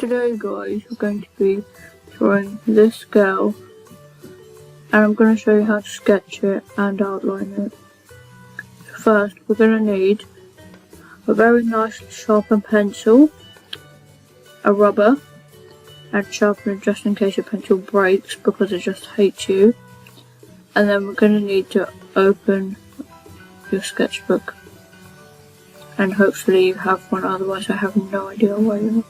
Today guys, we're going to be drawing this girl and I'm going to show you how to sketch it and outline it. First, we're going to need a very nice sharpened pencil, a rubber, and sharpen it just in case your pencil breaks because it just hates you. And then we're going to need to open your sketchbook. And hopefully you have one, otherwise I have no idea why you're not.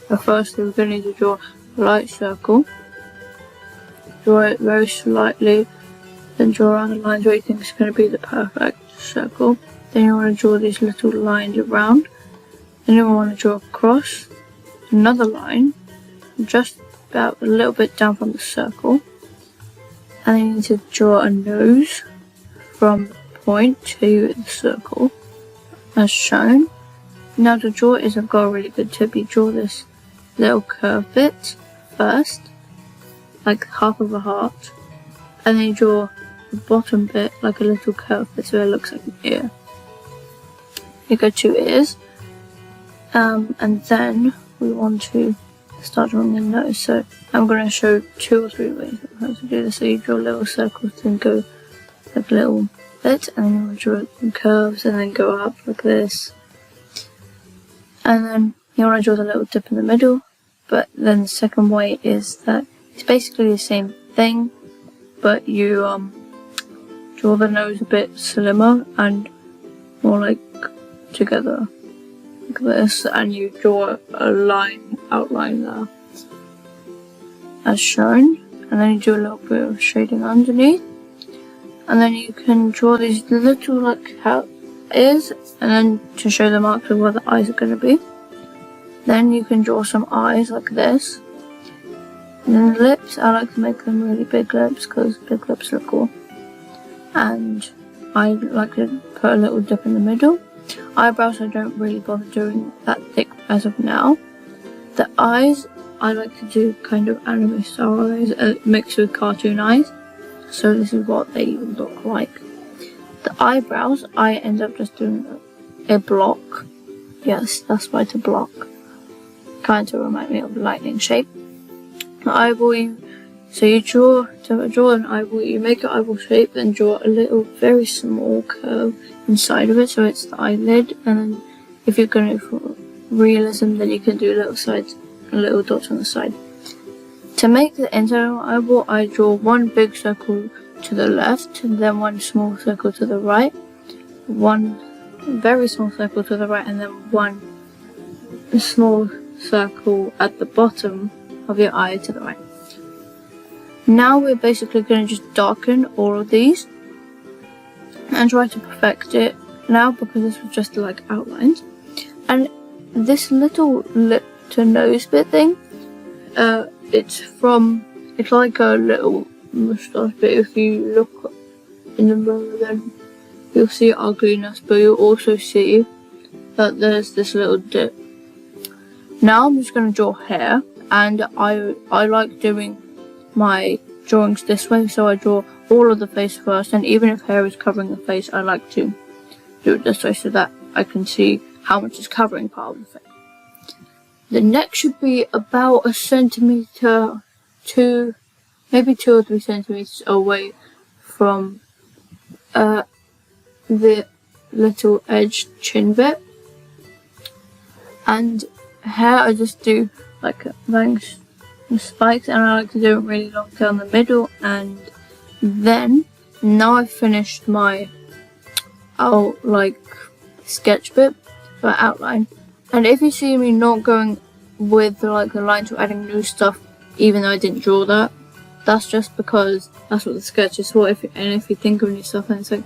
So firstly, we're going to need to draw a light circle. Draw it very slightly, then draw around the lines where you think is going to be the perfect circle. Then you want to draw these little lines around. Then you want to draw across another line, just about a little bit down from the circle. And then you need to draw a nose from the point to the circle, as shown. Now to draw it, I've got a really good tip. You draw this little curve bit first, like half of a heart, and then you draw the bottom bit like a little curve bit so it looks like an ear. You got 2 ears, and then we want to start drawing the nose. So I'm going to show 2 or 3 ways of how to do this. So you draw little circles, then go like a little bit, and then you want to draw some curves and then go up like this. And then you want to draw the little dip in the middle, but then the second way is that it's basically the same thing, but you draw the nose a bit slimmer and more like together like this, and you draw a line outline there as shown, and then you do a little bit of shading underneath, and then you can draw these little like how ears, and then to show the marks of where the eyes are going to be. Then you can draw some eyes like this. And then the lips, I like to make them really big lips because big lips look cool. And I like to put a little dip in the middle. Eyebrows I don't really bother doing that thick as of now. The eyes, I like to do kind of anime style eyes mixed with cartoon eyes. So this is what they look like. The eyebrows, I end up just doing a block. Yes, that's right, a block. Kind of remind me of a lightning shape. The eyeball, so you draw an eyeball, you make an eyeball shape, then draw a little very small curve inside of it, so it's the eyelid. And then if you're going for realism, then you can do little sides and little dots on the side. To make the internal eyeball, I draw one big circle to the left, and then one small circle to the right, one very small circle to the right, and then one small circle at the bottom of your eye to the right. Now we're basically going to just darken all of these and try to perfect it now, because this was just like outlines. And this little lip to nose bit thing, it's like a little moustache bit. If you look in the mirror, then you'll see ugliness, but you'll also see that there's this little dip. Now I'm just going to draw hair, and I like doing my drawings this way, so I draw all of the face first, and even if hair is covering the face, I like to do it this way so that I can see how much is covering part of the face. The neck should be about 1 centimeter to maybe 2 or 3 centimeters away from the little edge chin bit. And hair, I just do like bangs and spikes, and I like to do it really long down the middle. And then now I've finished my sketch bit for outline. And if you see me not going with like the lines or adding new stuff, even though I didn't draw that, that's just because that's what the sketch is for. If you think of new stuff and it's like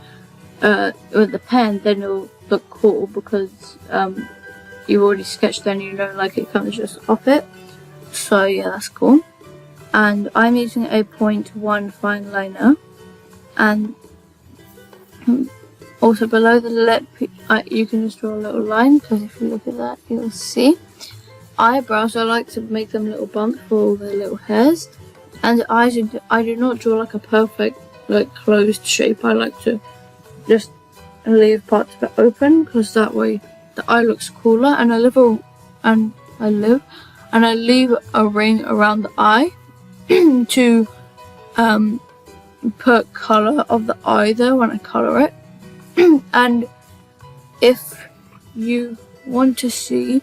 with the pen, then it'll look cool because you've already sketched, then you know, like it comes just off it. So yeah, that's cool. And I'm using a 0.1 fine liner, and also below the lip you can just draw a little line, because if you look at that you'll see. Eyebrows, I like to make them little bumps for all the little hairs. And the eyes, I do not draw like a perfect like closed shape. I like to just leave parts of it open, because that way the eye looks cooler, and I leave a ring around the eye to put color of the eye there when I color it. And if you want to see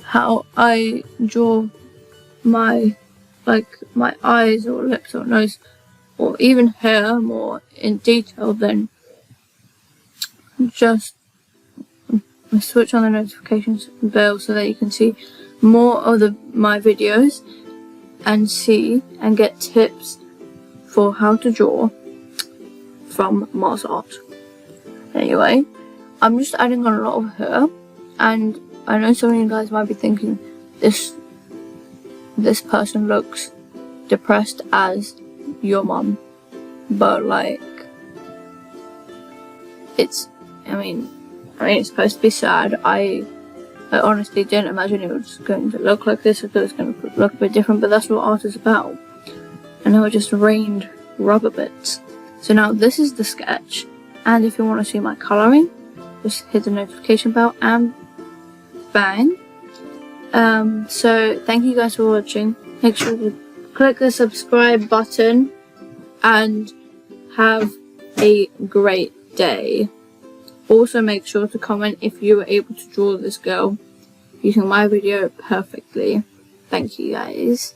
how I draw my eyes or lips or nose or even hair more in detail, then just switch on the notifications bell so that you can see more of my videos and see and get tips for how to draw from MarzArt. Anyway, I'm just adding on a lot of hair, and I know some of you guys might be thinking this person looks depressed as your mum, but like it's it's supposed to be sad. I honestly didn't imagine it was going to look like this. I thought it was going to look a bit different, but that's what art is about. And now it just rained rubber bits. So now this is the sketch, and if you want to see my colouring, just hit the notification bell and bang. So thank you guys for watching. Make sure to click the subscribe button and have a great day. Also make sure to comment if you were able to draw this girl using my video perfectly. Thank you guys.